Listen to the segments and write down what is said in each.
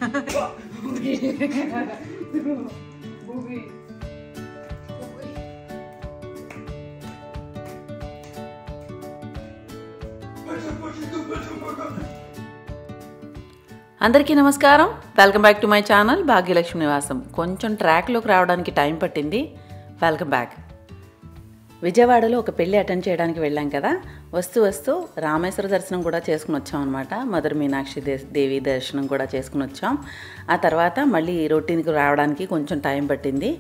అందరికీ నమస్కారం. Welcome back to my channel Bhagyalakshmi నివాసం. కొంచెం ట్రాక్లోకి రావడానికి టైం పట్టింది. Welcome back. విజయవాడలో ఒక పెళ్ళి అటెండ్ చేయడానికి వెళ్ళాం కదా. వస్తూ రామేశ్వర దర్శనం కూడా చేసుకుని వచ్చాం అనమాట. మదర్ మీనాక్షి దేవి దర్శనం కూడా చేసుకుని వచ్చాం. ఆ తర్వాత మళ్ళీ రొటీన్కి రావడానికి కొంచెం టైం పట్టింది.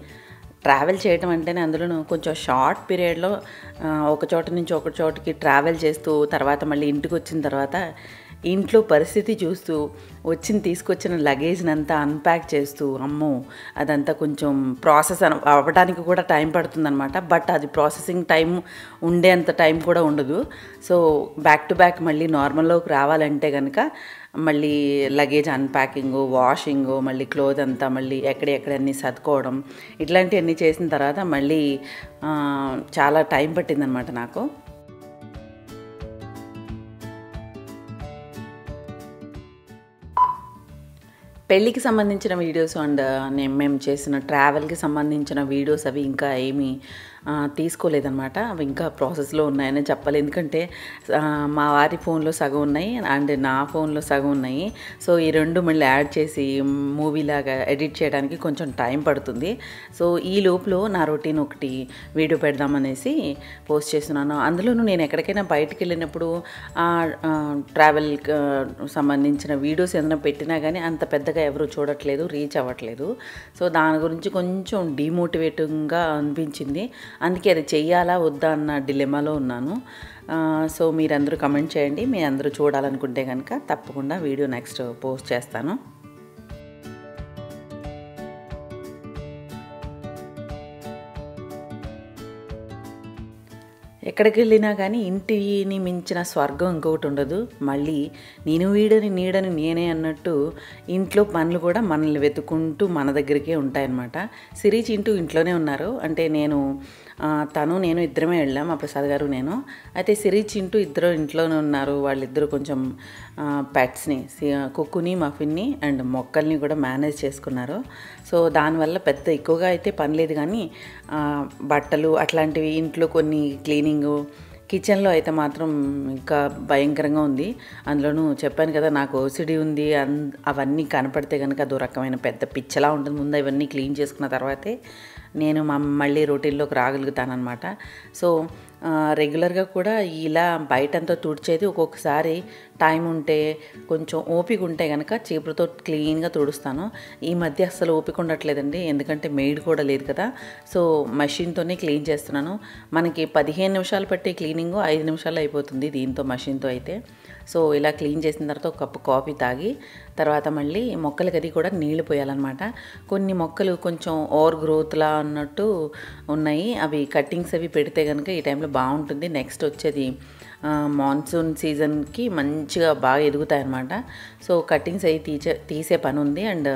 ట్రావెల్ చేయటం అంటేనే అందులోనూ కొంచెం షార్ట్ పీరియడ్లో ఒక చోట నుంచి ఒక చోటుకి ట్రావెల్ చేస్తూ తర్వాత మళ్ళీ ఇంటికి వచ్చిన తర్వాత ఇంట్లో పరిస్థితి చూస్తూ తీసుకొచ్చిన లగేజ్ని అంతా అన్ప్యాక్ చేస్తూ అమ్మో అదంతా కొంచెం ప్రాసెస్ అవ్వడానికి కూడా టైం పడుతుందన్నమాట. బట్ అది ప్రాసెసింగ్ టైం ఉండేంత టైం కూడా ఉండదు. సో బ్యాక్ టు బ్యాక్ మళ్ళీ నార్మల్లోకి రావాలంటే కనుక మళ్ళీ లగేజ్ అన్ప్యాకింగు, వాషింగు, మళ్ళీ క్లోత్ అంతా మళ్ళీ ఎక్కడెక్కడన్నీ సర్దుకోవడం ఇట్లాంటివన్నీ చేసిన తర్వాత మళ్ళీ చాలా టైం పట్టిందనమాట నాకు. పెళ్ళికి సంబంధించిన వీడియోస్ అండ్ మేము చేసిన ట్రావెల్కి సంబంధించిన వీడియోస్ అవి ఇంకా ఏమీ తీసుకోలేదన్నమాట. అవి ఇంకా ప్రాసెస్లో ఉన్నాయని చెప్పాలి. ఎందుకంటే మా వారి ఫోన్లో సగం ఉన్నాయి అండ్ నా ఫోన్లో సగం ఉన్నాయి. సో ఈ రెండు మళ్ళీ యాడ్ చేసి మూవీలాగా ఎడిట్ చేయడానికి కొంచెం టైం పడుతుంది. సో ఈ లోపల నా రొటీన్ ఒకటి వీడియో పెడదామనేసి పోస్ట్ చేస్తున్నాను. అందులోనూ నేను ఎక్కడికైనా బయటికి వెళ్ళినప్పుడు ట్రావెల్ సంబంధించిన వీడియోస్ ఏదైనా పెట్టినా కానీ అంత పెద్దగా ఎవరు చూడట్లేదు, రీచ్ అవ్వట్లేదు. సో దాని గురించి కొంచెం డీమోటివేటింగ్గా అనిపించింది. అందుకే అది చెయ్యాలా వద్దా అన్న డిలెమాలో ఉన్నాను. సో మీరందరూ కమెంట్ చేయండి. మీరందరూ చూడాలనుకుంటే కనుక తప్పకుండా వీడియో నెక్స్ట్ పోస్ట్ చేస్తాను. ఎక్కడికి వెళ్ళినా కానీ ఇంటిని మించిన స్వర్గం ఇంకొకటి ఉండదు. మళ్ళీ నేను వీడని నీడని నేనే అన్నట్టు ఇంట్లో పనులు కూడా మనల్ని వెతుక్కుంటూ మన దగ్గరికే ఉంటాయన్నమాట. సిరి చింటూ ఇంట్లోనే ఉన్నారు. అంటే నేను ఇద్దరమే వెళ్ళాం, మా ప్రసాద్ గారు నేను. అయితే సిరి చింటూ ఇద్దరు ఇంట్లోనే ఉన్నారు. వాళ్ళిద్దరూ కొంచెం పెట్స్ని, కుక్కుని, మఫిన్ని అండ్ మొక్కల్ని కూడా మేనేజ్ చేసుకున్నారు. సో దానివల్ల పెద్ద ఎక్కువగా అయితే పని లేదు. కానీ బట్టలు అట్లాంటివి, ఇంట్లో కొన్ని క్లీనింగు, కిచెన్లో అయితే మాత్రం ఇంకా భయంకరంగా ఉంది. అందులోనూ చెప్పాను కదా నాకు ఓసిడి ఉంది. అవన్నీ కనపడితే కనుక అదో రకమైన పెద్ద పిచ్చలా ఉంటుంది. ముందు ఇవన్నీ క్లీన్ చేసుకున్న తర్వాతే నేను మళ్ళీ రొటీన్లోకి రాగలుగుతానమాట. సో రెగ్యులర్గా కూడా ఇలా బయటంతా తుడిచేది ఒక్కొక్కసారి టైం ఉంటే కొంచెం ఓపిక ఉంటే కనుక చీపురుతో క్లీన్గా తుడుస్తాను. ఈ మధ్య అస్సలు ఓపిక ఉండట్లేదండి, ఎందుకంటే మెయిడ్ కూడా లేదు కదా. సో మషిన్తోనే క్లీన్ చేస్తున్నాను. మనకి 15 నిమిషాలు పట్టే క్లీనింగ్ 5 నిమిషాలు అయిపోతుంది దీంతో, మషిన్తో అయితే. సో ఇలా క్లీన్ చేసిన తర్వాత ఒక కప్పు కాఫీ తాగి తర్వాత మళ్ళీ మొక్కలకి అది కూడా నీళ్లు పోయాలన్నమాట. కొన్ని మొక్కలు కొంచెం ఓవర్ గ్రోత్లా అన్నట్టు ఉన్నాయి. అవి కట్టింగ్స్ అవి పెడితే కనుక ఈ టైంలో బాగుంటుంది. నెక్స్ట్ వచ్చేది మాన్సూన్ సీజన్కి మంచిగా బాగా ఎదుగుతాయన్నమాట. సో కట్టింగ్స్ అవి తీసే పని ఉంది. అండ్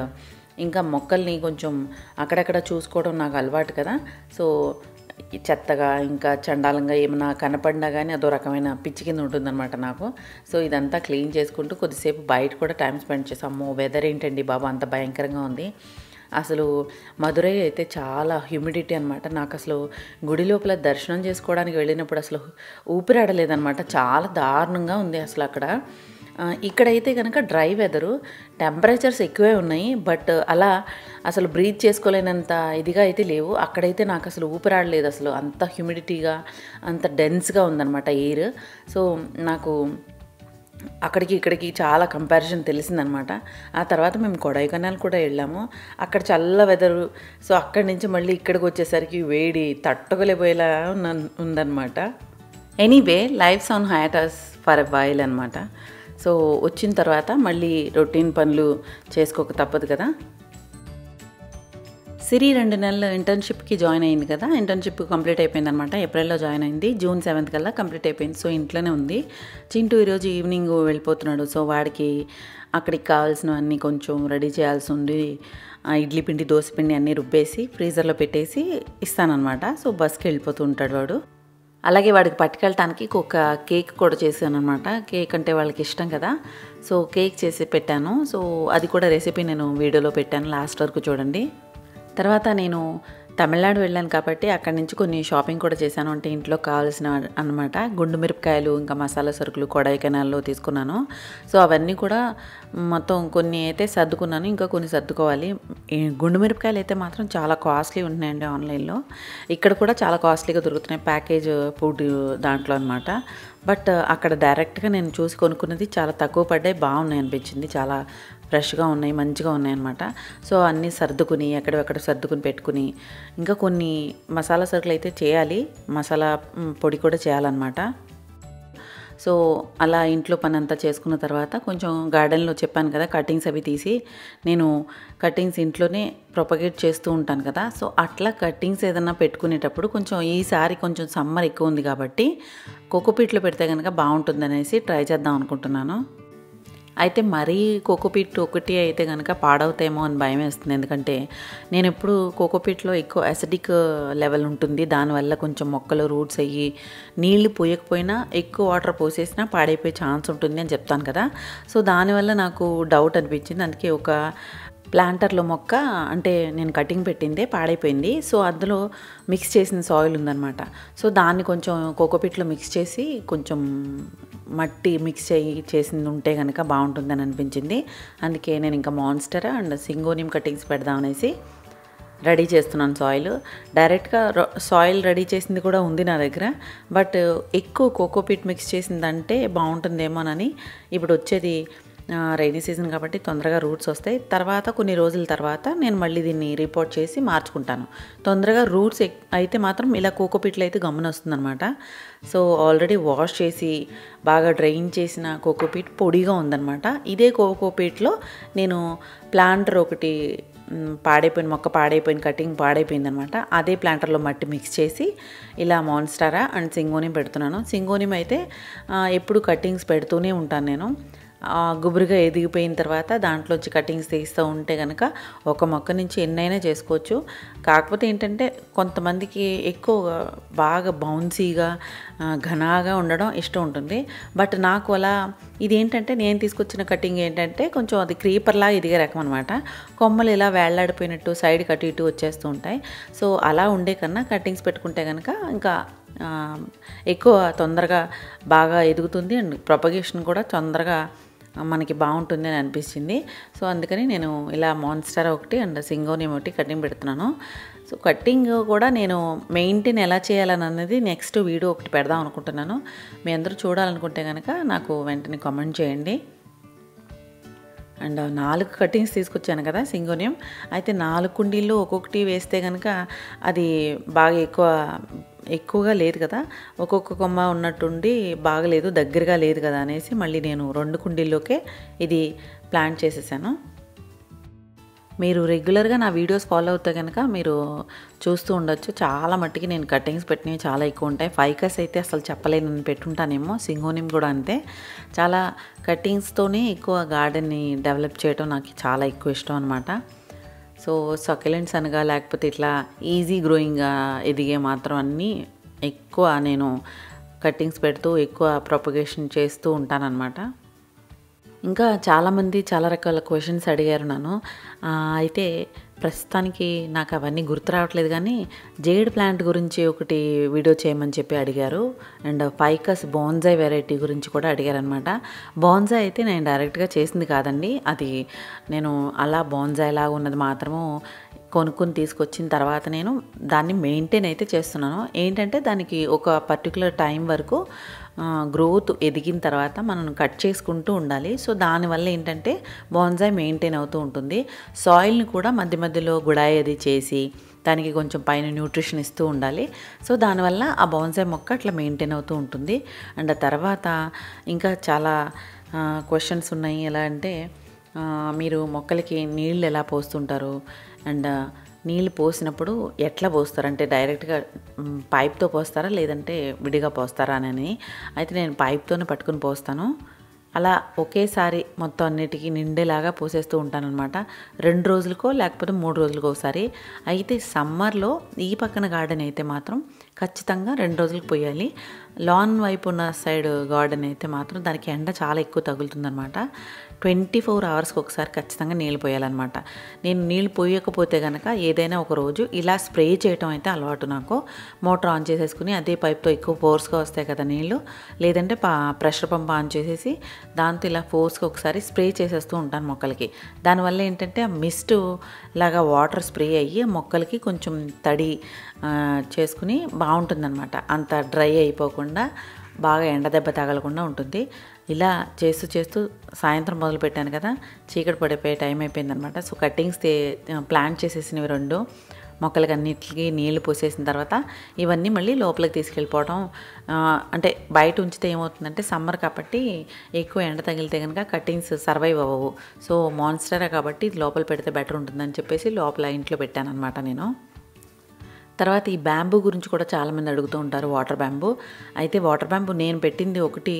ఇంకా మొక్కల్ని కొంచెం అక్కడక్కడ చూసుకోవడం నాకు అలవాటు కదా. సో చెత్తగా ఇంకా చండాలంగా ఏమైనా కనపడినా కానీ అదో రకమైన పిచ్చి కింద ఉంటుందన్నమాట నాకు. సో ఇదంతా క్లీన్ చేసుకుంటూ కొద్దిసేపు బయట కూడా టైం స్పెండ్ చేసాము. వెదర్ ఏంటండి బాబు అంత భయంకరంగా ఉంది. అసలు మధురై అయితే చాలా హ్యూమిడిటీ అనమాట. నాకు అసలు గుడి లోపల దర్శనం చేసుకోవడానికి వెళ్ళినప్పుడు అసలు ఊపిరాడలేదనమాట. చాలా దారుణంగా ఉంది అసలు అక్కడ. ఇక్కడైతే కనుక డ్రై వెదరు, టెంపరేచర్స్ ఎక్కువే ఉన్నాయి. బట్ అలా అసలు బ్రీత్ చేసుకోలేనంత ఇదిగా అయితే లేవు. అక్కడైతే నాకు అసలు ఊపిరాడలేదు. అసలు అంత హ్యూమిడిటీగా, అంత డెన్స్గా ఉందన్నమాట ఎయిర్. సో నాకు అక్కడికి ఇక్కడికి చాలా కంపారిజన్ తెలిసిందనమాట. ఆ తర్వాత మేము కొడైకెనాల్ కూడా వెళ్ళాము. అక్కడ చల్ల వెదరు. సో అక్కడి నుంచి మళ్ళీ ఇక్కడికి వచ్చేసరికి వేడి తట్టుకోలేపోయేలా ఉందన్నమాట. Anyway life's on hiatus for a while అనమాట. సో వచ్చిన తర్వాత మళ్ళీ రొటీన్ పనులు చేసుకోక తప్పదు కదా. సిరి 2 నెలలు ఇంటర్న్షిప్కి జాయిన్ అయింది కదా. ఇంటర్న్షిప్ కంప్లీట్ అయిపోయింది అనమాట. ఏప్రిల్లో జాయిన్ అయింది. జూన్ 7th కల్లా కంప్లీట్ అయిపోయింది. సో ఇంట్లోనే ఉంది. చింటూ ఈరోజు ఈవినింగ్ వెళ్ళిపోతున్నాడు. సో వాడికి అక్కడికి కావాల్సినవన్నీ కొంచెం రెడీ చేయాల్సి ఉంది. ఇడ్లీ పిండి, దోశ పిండి అన్నీ రుబ్బేసి ఫ్రీజర్లో పెట్టేసి ఇస్తానన్నమాట. సో బస్కి వెళ్ళిపోతూ ఉంటాడు వాడు. అలాగే వాడికి పట్టుకెళ్ళటానికి ఒక కేక్ కూడా చేశాను అనమాట. కేక్ అంటే వాళ్ళకి ఇష్టం కదా, సో కేక్ చేసి పెట్టాను. సో అది కూడా రెసిపీ నేను వీడియోలో పెట్టాను, లాస్ట్ వరకు చూడండి. తర్వాత నేను తమిళనాడు వెళ్ళాను కాబట్టి అక్కడి నుంచి కొన్ని షాపింగ్ కూడా చేశాను. అంటే ఇంట్లో కావాల్సిన అన్నమాట, గుండు మిరపకాయలు ఇంకా మసాలా సరుకులు కొడైకెనాల్లో తీసుకున్నాను. సో అవన్నీ కూడా మొత్తం కొన్ని అయితే సర్దుకున్నాను, ఇంకా కొన్ని సర్దుకోవాలి. ఈ గుండు మిరపకాయలు అయితే మాత్రం చాలా కాస్ట్లీ ఉంటున్నాయండి ఆన్లైన్లో. ఇక్కడ కూడా చాలా కాస్ట్లీగా దొరుకుతున్నాయి ప్యాకేజ్ ఫుడ్ దాంట్లో అనమాట. బట్ అక్కడ డైరెక్ట్గా నేను చూసి కొనుక్కున్నది చాలా తక్కువ పడ్డాయి, బాగున్నాయి అనిపించింది. చాలా ఫ్రెష్గా ఉన్నాయి, మంచిగా ఉన్నాయన్నమాట. సో అన్నీ సర్దుకుని ఎక్కడెక్కడ సర్దుకుని పెట్టుకుని, ఇంకా కొన్ని మసాలా సరుకులు అయితే చేయాలి, మసాలా పొడి కూడా చేయాలన్నమాట. సో అలా ఇంట్లో పని అంతా చేసుకున్న తర్వాత కొంచెం గార్డెన్లో చెప్పాను కదా కటింగ్స్ అవి తీసి, నేను కటింగ్స్ ఇంట్లోనే ప్రొపగేట్ చేస్తూ ఉంటాను కదా. సో అట్లా కటింగ్స్ ఏదన్నా పెట్టుకునేటప్పుడు కొంచెం ఈసారి కొంచెం సమ్మర్ ఎక్కువ ఉంది కాబట్టి కోకోపీట్లో పెడితే కనుక బాగుంటుందనేసి ట్రై చేద్దాం అనుకుంటున్నాను. అయితే మరీ కోకోపీట్ ఒకటి అయితే కనుక పాడవుతాయేమో అని భయం వేస్తుంది. ఎందుకంటే నేను ఎప్పుడు కోకోపీట్లో ఎక్కువ అసిడిక్ లెవెల్ ఉంటుంది, దానివల్ల కొంచెం మొక్కలు రూట్స్ అయ్యి నీళ్లు పోయకపోయినా ఎక్కువ వాటర్ పోసేసినా పాడైపోయే ఛాన్స్ ఉంటుంది అని చెప్తాను కదా. సో దానివల్ల నాకు డౌట్ అనిపించింది. అందుకే ఒక ప్లాంటర్లో మొక్క అంటే నేను కటింగ్ పెట్టిందే పాడైపోయింది. సో అందులో మిక్స్ చేసిన సాయిల్ ఉందన్నమాట. సో దాన్ని కొంచెం కోకోపీట్లో మిక్స్ చేసి కొంచెం మట్టి మిక్స్ చేసింది ఉంటే కనుక బాగుంటుందని అనిపించింది. అందుకే నేను ఇంకా మాన్స్టర్ అండ్ సింగోనియం కటింగ్స్ పెడదామనేసి రెడీ చేస్తున్నాను. సాయిల్ డైరెక్ట్గా సాయిల్ రెడీ చేసింది కూడా ఉంది నా దగ్గర. బట్ ఎక్కువ కోకోపీట్ మిక్స్ చేసిందంటే బాగుంటుందేమోనని, ఇప్పుడు వచ్చేది రైనీ సీజన్ కాబట్టి తొందరగా రూట్స్ వస్తాయి. తర్వాత కొన్ని రోజుల తర్వాత నేను మళ్ళీ దీన్ని రిపోర్ట్ చేసి మార్చుకుంటాను. తొందరగా రూట్స్ అయితే మాత్రం ఇలా కోకోపీట్లో అయితే గమ్మున వస్తుందన్నమాట. సో ఆల్రెడీ వాష్ చేసి బాగా డ్రైన్ చేసిన కోకోపీట్ పొడిగా ఉందన్నమాట. ఇదే కోకోపీట్లో నేను ప్లాంటర్ ఒకటి మొక్క పాడైపోయిన కటింగ్ పాడైపోయిందనమాట. అదే ప్లాంటర్లో మట్టి మిక్స్ చేసి ఇలా మాన్స్టారా అండ్ సింగోనియం పెడుతున్నాను. సింగోనియం అయితే ఎప్పుడు కటింగ్స్ పెడుతూనే ఉంటాను నేను. గుబురుగా ఎదిగిపోయిన తర్వాత దాంట్లోంచి కటింగ్స్ తీస్తూ ఉంటే కనుక ఒక మొక్క నుంచి ఎన్నైనా చేసుకోవచ్చు. కాకపోతే ఏంటంటే కొంతమందికి ఎక్కువ బాగా బౌన్సీగా ఘనాగా ఉండడం ఇష్టం ఉంటుంది. బట్ నాకు అలా ఇదేంటంటే నేను తీసుకొచ్చిన కటింగ్ ఏంటంటే కొంచెం అది క్రీపర్లా ఎదిగే రకం అనమాట. కొమ్మలు ఇలా వేళ్లాడిపోయినట్టు సైడ్ కటు ఇటు వచ్చేస్తూ ఉంటాయి. సో అలా ఉండే కన్నా కటింగ్స్ పెట్టుకుంటే కనుక ఇంకా ఎక్కువ తొందరగా బాగా ఎదుగుతుంది అండ్ ప్రొపగేషన్ కూడా తొందరగా మనకి బాగుంటుంది అని అనిపించింది. సో అందుకని నేను ఇలా మాన్స్టర్ ఒకటి అండ్ సింగోనియం ఒకటి కటింగ్ పెడుతున్నాను. సో కటింగ్ కూడా నేను మెయింటైన్ ఎలా చేయాలని అన్నది నెక్స్ట్ వీడియో ఒకటి పెడదాం అనుకుంటున్నాను. మీ అందరూ చూడాలనుకుంటే కనుక నాకు వెంటనే కామెంట్ చేయండి. అండ్ 4 కటింగ్స్ తీసుకొచ్చాను కదా సింగోనియం. అయితే 4 కుండీల్లో ఒక్కొక్కటి వేస్తే కనుక అది బాగా ఎక్కువగా లేదు కదా, ఒక్కొక్క కొమ్మ ఉన్నట్టుండి బాగలేదు, దగ్గరగా లేదు కదా అనేసి మళ్ళీ నేను 2 కుండీల్లోకే ఇది ప్లాంట్ చేసేసాను. మీరు రెగ్యులర్గా నా వీడియోస్ ఫాలో అవుతే కనుక మీరు చూస్తూ ఉండొచ్చు. చాలా మట్టికి నేను కటింగ్స్ పెట్టినవి చాలా ఎక్కువ ఉంటాయి. ఫైకస్ అయితే అసలు చెప్పలేను పెట్టుంటానేమో, సింగోనియం కూడా అంతే. చాలా కటింగ్స్తోనే ఎక్కువ గార్డెన్ని డెవలప్ చేయడం నాకు చాలా ఎక్కువ ఇష్టం అనమాట. సో సక్యులెంట్స్ అనగా లేకపోతే ఇట్లా ఈజీ గ్రోయింగ్గా ఎదిగే మాత్రం అన్నీ ఎక్కువ నేను కటింగ్స్ పెడుతూ ఎక్కువ ప్రొపగేషన్ చేస్తూ ఉంటానన్నమాట. ఇంకా చాలామంది చాలా రకాల క్వశ్చన్స్ అడిగారు నన్ను. అయితే ప్రస్తుతానికి నాకు అవన్నీ గుర్తు రావట్లేదు, కానీ జేడ్ ప్లాంట్ గురించి ఒకటి వీడియో చేయమని చెప్పి అడిగారు. అండ్ ఫైకస్ బోన్సాయ్ వెరైటీ గురించి కూడా అడిగారు అనమాట. బోన్సాయ్ అయితే నేను డైరెక్ట్గా చేసింది కాదండి, అది నేను అలా బోన్సాయ్ లాగా ఉన్నది మాత్రము కొనుక్కొని తీసుకొచ్చిన తర్వాత నేను దాన్ని మెయింటైన్ అయితే చేస్తున్నాను. ఏంటంటే దానికి ఒక పర్టికులర్ టైం వరకు గ్రోత్ ఎదిగిన తర్వాత మనం కట్ చేసుకుంటూ ఉండాలి. సో దానివల్ల ఏంటంటే బోన్సాయ్ మెయింటైన్ అవుతూ ఉంటుంది. సాయిల్ని కూడా మధ్య మధ్యలో గుడాయి అది చేసి దానికి కొంచెం పైన న్యూట్రిషన్ ఇస్తూ ఉండాలి. సో దానివల్ల ఆ బోన్సాయ్ మొక్క అట్లా మెయింటైన్ అవుతూ ఉంటుంది. అండ్ తర్వాత ఇంకా చాలా క్వశ్చన్స్ ఉన్నాయి. ఎలా అంటే మీరు మొక్కలకి నీళ్ళు ఎలా పోస్తుంటారు అండ్ నీళ్ళు పోసినప్పుడు ఎట్లా పోస్తారు, అంటే డైరెక్ట్గా పైప్తో పోస్తారా లేదంటే విడిగా పోస్తారా అని. అయితే నేను పైప్తోనే పట్టుకుని పోస్తాను. అలా ఒకేసారి మొత్తం అన్నిటికీ నిండేలాగా పోసేస్తూ ఉంటానన్నమాట. 2 రోజులకో లేకపోతే 3 రోజులకో ఒకసారి. అయితే సమ్మర్లో ఈ పక్కన గార్డెన్ అయితే మాత్రం ఖచ్చితంగా 2 రోజులకు పోయాలి. లాన్ వైపు ఉన్న సైడ్ గార్డెన్ అయితే మాత్రం దానికి ఎండ చాలా ఎక్కువ తగులుతుందనమాట. 24 అవర్స్కి ఒకసారి ఖచ్చితంగా నీళ్ళు పోయాలన్నమాట. నేను నీళ్ళు పోయకపోతే కనుక ఏదైనా ఒక రోజు ఇలా స్ప్రే చేయటం అయితే అలవాటు నాకు. మోటార్ ఆన్ చేసేసుకుని అదే పైప్తో ఎక్కువ ఫోర్స్గా వస్తాయి కదా నీళ్ళు, లేదంటే ప్రెషర్ పంప్ ఆన్ చేసేసి దాంతో ఇలా ఫోర్స్గా ఒకసారి స్ప్రే చేసేస్తూ ఉంటాను మొక్కలకి. దానివల్ల ఏంటంటే ఆ మిస్ట్ లాగా వాటర్ స్ప్రే అయ్యి మొక్కలకి కొంచెం తడి చేసుకుని బాగుంటుందన్నమాట. అంత డ్రై అయిపోకుండా బాగా ఎండ దెబ్బ తగలకుండా ఉంటుంది. ఇలా చేస్తూ చేస్తూ సాయంత్రం మొదలు పెట్టాను కదా, చీకటి పడిపోయే టైం అయిపోయిందనమాట. సో కట్టింగ్స్ ప్లాంట్ చేసేసినవి 2 మొక్కలకి అన్నిటికీ నీళ్లు పోసేసిన తర్వాత ఇవన్నీ మళ్ళీ లోపలికి తీసుకెళ్ళిపోవడం. అంటే బయట ఉంచితే ఏమవుతుందంటే సమ్మర్ కాబట్టి ఎక్కువ ఎండ తగిలితే కనుక కట్టింగ్స్ సర్వైవ్ అవ్వవు. సో మాన్స్టరా కాబట్టి ఇది లోపల పెడితే బెటర్ ఉంటుందని చెప్పేసి లోపల ఇంట్లో పెట్టాను అనమాట నేను. తర్వాత ఈ బ్యాంబూ గురించి కూడా చాలామంది అడుగుతూ ఉంటారు, వాటర్ బ్యాంబూ. అయితే వాటర్ బ్యాంబూ నేను పెట్టింది ఒకటి,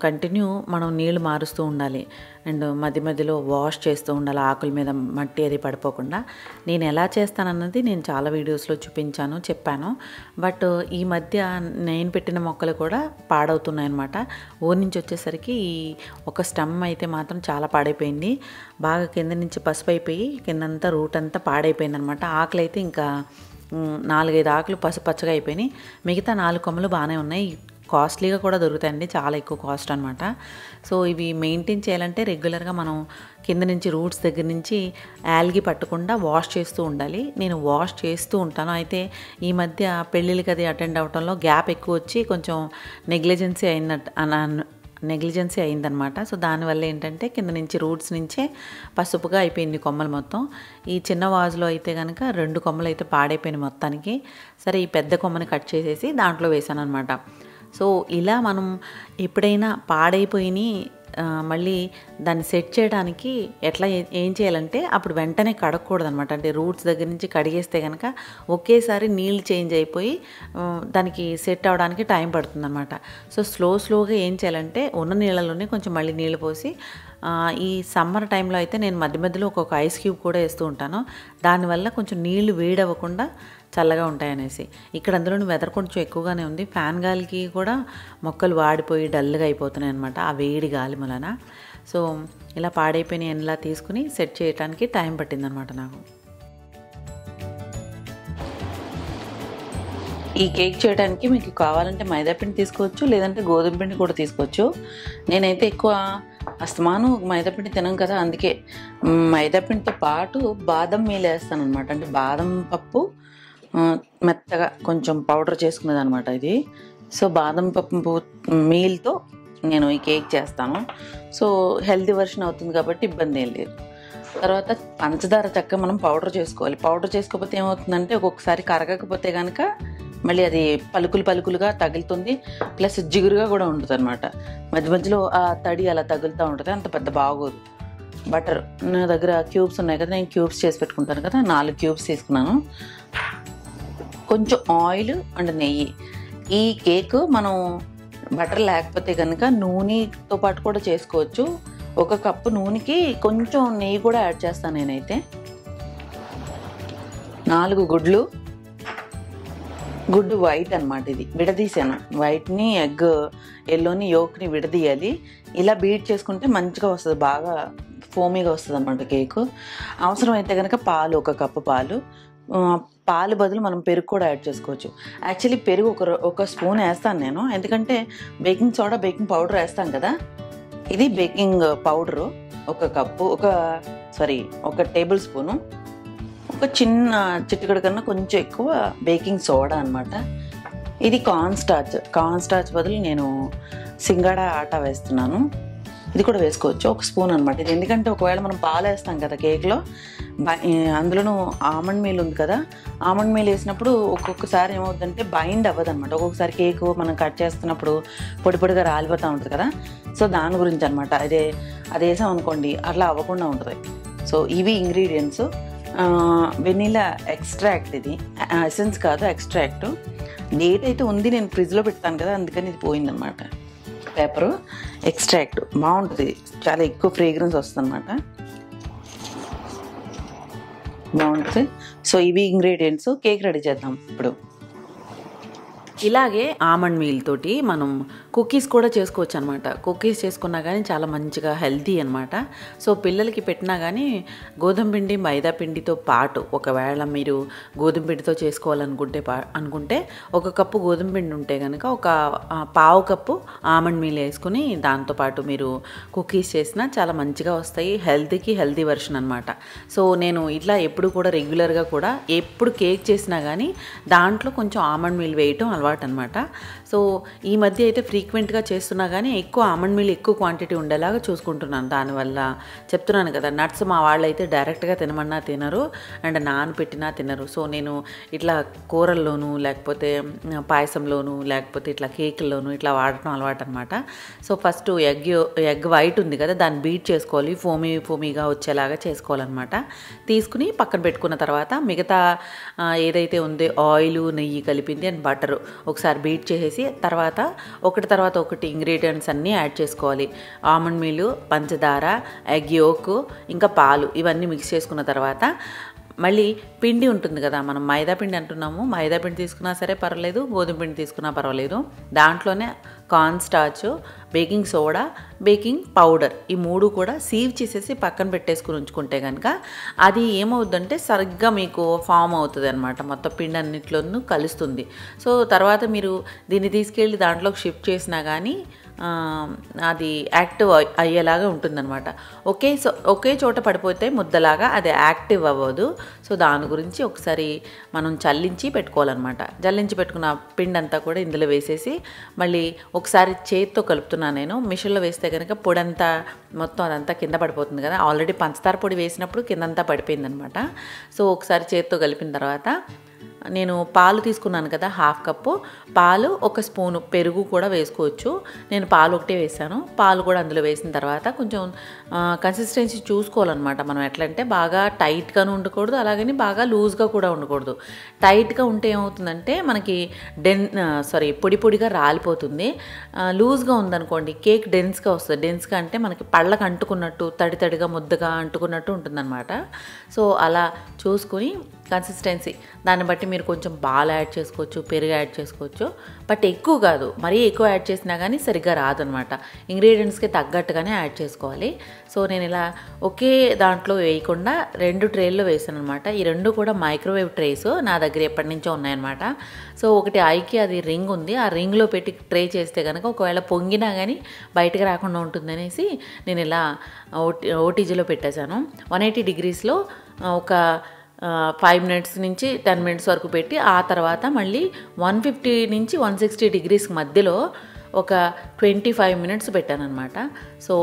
కంటిన్యూ మనం నీళ్లు మారుస్తూ ఉండాలి అండ్ మధ్య మధ్యలో వాష్ చేస్తూ ఉండాలి, ఆకుల మీద మట్టి అది పడిపోకుండా. నేను ఎలా చేస్తానన్నది నేను చాలా వీడియోస్లో చూపించాను, చెప్పాను. బట్ ఈ మధ్య నేను పెట్టిన మొక్కలు కూడా పాడవుతున్నాయి అన్నమాట. ఊరి నుంచి వచ్చేసరికి ఈ ఒక స్టమ్ అయితే మాత్రం చాలా పాడైపోయింది. బాగా కింద నుంచి పసుపు అయిపోయి కిందంతా రూట్ అంతా పాడైపోయింది అనమాట. ఆకులు అయితే ఇంకా 4-5 ఆకులు పసుపచ్చగా అయిపోయినాయి. మిగతా 4 కొమ్మలు బాగానే ఉన్నాయి. కాస్ట్లీగా కూడా దొరుకుతాయండి, చాలా ఎక్కువ కాస్ట్ అనమాట. సో ఇవి మెయింటైన్ చేయాలంటే రెగ్యులర్గా మనం కింద నుంచి రూట్స్ దగ్గర నుంచి యాల్గి పట్టకుండా వాష్ చేస్తూ ఉండాలి. నేను వాష్ చేస్తూ ఉంటాను. అయితే ఈ మధ్య పెళ్ళిళ్ళకి అది అటెండ్ అవ్వడంలో గ్యాప్ ఎక్కువ వచ్చి కొంచెం నెగ్లిజెన్సీ అయిందనమాట. సో దానివల్ల ఏంటంటే కింద నుంచి రూట్స్ నుంచే పసుపుగా అయిపోయింది కొమ్మలు మొత్తం. ఈ చిన్న వాజులో అయితే కనుక 2 కొమ్మలు అయితే పాడైపోయినాయి మొత్తానికి. సరే ఈ పెద్ద కొమ్మని కట్ చేసేసి దాంట్లో వేసాను అనమాట. సో ఇలా మనం ఎప్పుడైనా పాడైపోయి మళ్ళీ దాన్ని సెట్ చేయడానికి ఎట్లా ఏం చేయాలంటే అప్పుడు వెంటనే కడగకూడదు అనమాట. అంటే రూట్స్ దగ్గర నుంచి కడిగేస్తే కనుక ఒకేసారి నీళ్ళు చేంజ్ అయిపోయి దానికి సెట్ అవ్వడానికి టైం పడుతుందన్నమాట. సో స్లోగా ఏం చేయాలంటే ఉన్న నీళ్ళలోనే కొంచెం మళ్ళీ నీళ్ళు పోసి, ఈ సమ్మర్ టైంలో అయితే నేను మధ్య మధ్యలో ఒక్కొక్క ఐస్ క్యూబ్ కూడా వేస్తూ ఉంటాను. దానివల్ల కొంచెం నీళ్లు వేడవ్వకుండా చల్లగా ఉంటాయనేసి. ఇక్కడ అందులోని వెదర్ కొంచెం ఎక్కువగానే ఉంది. ఫ్యాన్ గాలికి కూడా మొక్కలు వాడిపోయి డల్గా అయిపోతున్నాయి అనమాట ఆ వేడి గాలి వలన. సో ఇలా పాడైపోయిన ఇలా తీసుకుని సెట్ చేయడానికి టైం పట్టిందనమాట నాకు. ఈ కేక్ చేయడానికి మీకు కావాలంటే మైదా పిండి తీసుకోవచ్చు, లేదంటే గోధుమ పిండి కూడా తీసుకోవచ్చు. నేనైతే ఎక్కువ అస్తమాను మైదాపిండి తినం కదా, అందుకే మైదాపిండితో పాటు బాదం మీల్ వేస్తాను అనమాట. అంటే బాదం పప్పు మెత్తగా కొంచెం పౌడర్ చేసుకునేది అనమాట ఇది. సో బాదం పప్పు మీల్తో నేను ఈ కేక్ చేస్తాను. సో హెల్తీ వర్షన్ అవుతుంది కాబట్టి ఇబ్బంది ఏం లేదు. తర్వాత పంచదార చక్కగా మనం పౌడర్ చేసుకోవాలి. పౌడర్ చేసుకోకపోతే ఏమవుతుందంటే ఒక్కొక్కసారి కరగకపోతే కనుక మళ్ళీ అది పలుకులుగా తగులుతుంది, ప్లస్ జిగురుగా కూడా ఉంటుంది అనమాట. మధ్య మధ్యలో ఆ తడి అలా తగులుతూ ఉంటుంది, అంత పెద్ద బాగోదు. బటర్ నా దగ్గర క్యూబ్స్ ఉన్నాయి కదా, నేను క్యూబ్స్ చేసి పెట్టుకుంటాను కదా, 4 క్యూబ్స్ తీసుకున్నాను. కొంచెం ఆయిల్ అండ్ నెయ్యి. ఈ కేక్ మనం బటర్ లేకపోతే కనుక నూనెతో పాటు కూడా చేసుకోవచ్చు. 1 కప్పు నూనెకి కొంచెం నెయ్యి కూడా యాడ్ చేస్తాను నేనైతే. 4 గుడ్డు వైట్ అనమాట, ఇది విడదీసాను. వైట్ని ఎగ్ ఎల్లోని యోక్ని విడదీయాలి. ఇలా బీట్ చేసుకుంటే మంచిగా వస్తుంది, బాగా ఫోమీగా వస్తుంది అనమాట కేకు. అవసరమైతే కనుక పాలు, 1 కప్పు పాలు బదులు మనం పెరుగు కూడా యాడ్ చేసుకోవచ్చు. యాక్చువల్లీ పెరుగు ఒక స్పూన్ వేస్తాను నేను, ఎందుకంటే బేకింగ్ సోడా బేకింగ్ పౌడర్ వేస్తాం కదా. ఇది baking powder 1 cup, 1 table spoon, ఒక చిన్న చిటికెడు కన్నా కొంచెం ఎక్కువ బేకింగ్ సోడా అనమాట. ఇది కార్న్ స్టార్చ్ బదులు నేను సింగాడా ఆటా వేస్తున్నాను. ఇది కూడా వేసుకోవచ్చు, 1 స్పూన్ అనమాట. ఇది ఎందుకంటే ఒకవేళ మనం పాలు వేస్తాం కదా కేక్లో, అందులోనూ ఆమండ్ మీల్ ఉంది కదా, ఆమండ్ మీల్ వేసినప్పుడు ఒక్కొక్కసారి ఏమవుతుందంటే బైండ్ అవ్వదు అనమాట. ఒక్కొక్కసారి కేకు మనం కట్ చేస్తున్నప్పుడు పొడిగా రాలిపోతూ ఉంటుంది కదా. సో దాని గురించి అనమాట. అది వేసాం అనుకోండి అట్లా అవ్వకుండా ఉంటుంది. సో ఇవి ఇంగ్రీడియంట్స్. వెనిలా ఎక్స్ట్రాక్ట్, ఇది ఎసెన్స్ కాదు, ఎక్స్ట్రాక్ట్. డేట్ అయితే ఉంది, నేను ఫ్రిడ్జ్లో పెడతాను కదా, అందుకని ఇది పోయిందనమాట. పేపరు ఎక్స్ట్రాక్ట్ బాగుంటుంది, చాలా ఎక్కువ ఫ్రేగ్రెన్స్ వస్తుంది అనమాట, బాగుంటుంది. సో ఇవి ఇంగ్రీడియంట్స్. కేక్ రెడీ చేద్దాం ఇప్పుడు. ఇలాగే ఆమండ్ మీల్ తోటి మనం కుకీస్ కూడా చేసుకోవచ్చు అనమాట. కుకీస్ చేసుకున్నా కానీ చాలా మంచిగా హెల్తీ అనమాట. సో పిల్లలకి పెట్టినా కానీ గోధుమ పిండి మైదా పిండితో పాటు ఒకవేళ మీరు గోధుమ పిండితో అనుకుంటే 1 కప్పు గోధుమ పిండి ఉంటే కనుక ఒక పావు కప్పు ఆమండ్ మీల్ వేసుకుని దాంతోపాటు మీరు కుకీస్ చేసినా చాలా మంచిగా వస్తాయి. హెల్తీ వెర్షన్ అనమాట. సో నేను ఇట్లా ఎప్పుడు కూడా రెగ్యులర్గా కూడా ఎప్పుడు కేక్ చేసినా కానీ దాంట్లో కొంచెం ఆమండ్ మీల్ వేయటం అలవాటు అనమాట. సో ఈ మధ్య అయితే ఫ్రీక్వెంట్గా చేస్తున్నా కానీ ఎక్కువ ఆమండ్ మీల్ ఎక్కువ క్వాంటిటీ ఉండేలాగా చూసుకుంటున్నాను. దానివల్ల చెప్తున్నాను కదా, నట్స్ మా వాళ్ళు అయితే డైరెక్ట్గా తినమన్నా తినరు అండ్ నానబెట్టినా తినరు. సో నేను ఇట్లా కూరల్లోనూ లేకపోతే పాయసంలోనూ లేకపోతే ఇట్లా కేకుల్లోనూ ఇట్లా వాడటం అలవాటు అనమాట. సో ఫస్ట్ ఎగ్ వైట్ ఉంది కదా, దాన్ని బీట్ చేసుకోవాలి, ఫోమీగా వచ్చేలాగా చేసుకోవాలన్నమాట. తీసుకుని పక్కన పెట్టుకున్న తర్వాత మిగతా ఏదైతే ఉందో ఆయిల్ నెయ్యి కలిపింది అండ్ బటరు ఒకసారి బీట్ చేసేసి తర్వాత ఒకటి ఇంగ్రీడియంట్స్ అన్నీ యాడ్ చేసుకోవాలి. ఆమండ్ మీల్, పంచదార, ఎగ్ యోక్, ఇంకా పాలు ఇవన్నీ మిక్స్ చేసుకున్న తర్వాత మళ్ళీ పిండి ఉంటుంది కదా, మనం మైదా పిండి అంటున్నాము, మైదా పిండి తీసుకున్నా సరే పర్వాలేదు, గోధుమ పిండి తీసుకున్నా పర్వాలేదు. దాంట్లోనే corn starch, baking soda, baking powder ఈ 3 కూడా సీవ్ చేసేసి పక్కన పెట్టేసుకుని ఉంచుకుంటే కనుక అది ఏమవుద్దంటే సరిగ్గా మీకు ఫామ్ అవుతుంది అనమాట. మొత్తం పిండి అన్నిట్లోనూ కలుస్తుంది. సో తర్వాత మీరు దీన్ని తీసుకెళ్ళి దాంట్లోకి షిఫ్ట్ చేసినా కానీ అది యాక్టివ్ అయ్యేలాగా ఉంటుందన్నమాట. ఒకే చోట పడిపోతే ముద్దలాగా అది యాక్టివ్ అవ్వదు. సో దాని గురించి ఒకసారి మనం చల్లించి పెట్టుకోవాలన్నమాట. జల్లించి పెట్టుకున్న పిండి అంతా కూడా ఇందులో వేసేసి మళ్ళీ ఒకసారి చేతితో కలుపుతున్నాను నేను. మిషన్లో వేస్తే కనుక పొడి అంతా మొత్తం అదంతా కింద పడిపోతుంది కదా, ఆల్రెడీ పంచదార పొడి వేసినప్పుడు కిందంతా పడిపోయిందనమాట. సో ఒకసారి చేతితో కలిపిన తర్వాత నేను పాలు తీసుకున్నాను కదా, 1/2 కప్పు పాలు, 1 స్పూను పెరుగు కూడా వేసుకోవచ్చు. నేను పాలు ఒకటే వేసాను. పాలు కూడా అందులో వేసిన తర్వాత కొంచెం కన్సిస్టెన్సీ చూసుకోవాలన్నమాట. మనం ఎట్లా అంటే బాగా టైట్గాను ఉండకూడదు, అలాగని బాగా లూజ్గా కూడా ఉండకూడదు. టైట్గా ఉంటే ఏమవుతుందంటే మనకి పొడిగా రాలిపోతుంది. లూజ్గా ఉందనుకోండి కేక్ డెన్స్గా వస్తుంది. డెన్స్గా అంటే మనకి పళ్ళకు అంటుకున్నట్టు తడిగా ముద్దగా అంటుకున్నట్టు ఉంటుందన్నమాట. సో అలా చూసుకొని కన్సిస్టెన్సీ దాన్ని బట్టి మీరు కొంచెం పాలు యాడ్ చేసుకోవచ్చు, పెరుగు యాడ్ చేసుకోవచ్చు. బట్ ఎక్కువ కాదు, మరీ ఎక్కువ యాడ్ చేసినా కానీ సరిగ్గా రాదనమాట. ఇంగ్రీడియంట్స్కి తగ్గట్టుగానే యాడ్ చేసుకోవాలి. సో నేను ఇలా ఒకే దాంట్లో వేయకుండా 2 ట్రేల్లో వేసాను అనమాట. ఈ 2 కూడా మైక్రోవేవ్ ట్రేస్ నా దగ్గర ఎప్పటి నుంచో ఉన్నాయన్నమాట. సో ఒకటి ఐకి అది రింగ్ ఉంది, ఆ రింగ్లో పెట్టి ట్రే చేస్తే కనుక ఒకవేళ పొంగినా కానీ బయటకు రాకుండా ఉంటుందనేసి నేను ఇలా ఓటీజీలో పెట్టేశాను. 180 డిగ్రీస్లో ఒక 5 మినిట్స్ నుంచి 10 మినిట్స్ వరకు పెట్టి ఆ తర్వాత మళ్ళీ 150 నుంచి 160 డిగ్రీస్ మధ్యలో ఒక 25 మినిట్స్ పెట్టాను అనమాట. సో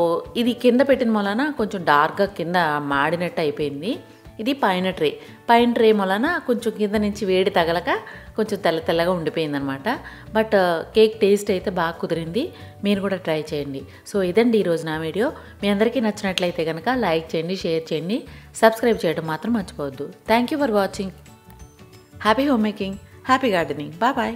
ఇది కింద పెట్టిన వలన కొంచెం డార్క్గా కింద మాడినట్టు అయిపోయింది. ఇది పైన ట్రే వలన కొంచెం కింద నుంచి వేడి తగలక కొంచెం తెల్లగా ఉండిపోయింది అనమాట. బట్ కేక్ టేస్ట్ అయితే బాగా కుదిరింది. మీరు కూడా ట్రై చేయండి. సో ఇదండి ఈరోజు నా వీడియో. మీ అందరికీ నచ్చినట్లయితే కనుక లైక్ చేయండి, షేర్ చేయండి, సబ్స్క్రైబ్ చేయడం మాత్రం మర్చిపోవద్దు. Thank you for watching. Happy home making, happy gardening. Bye.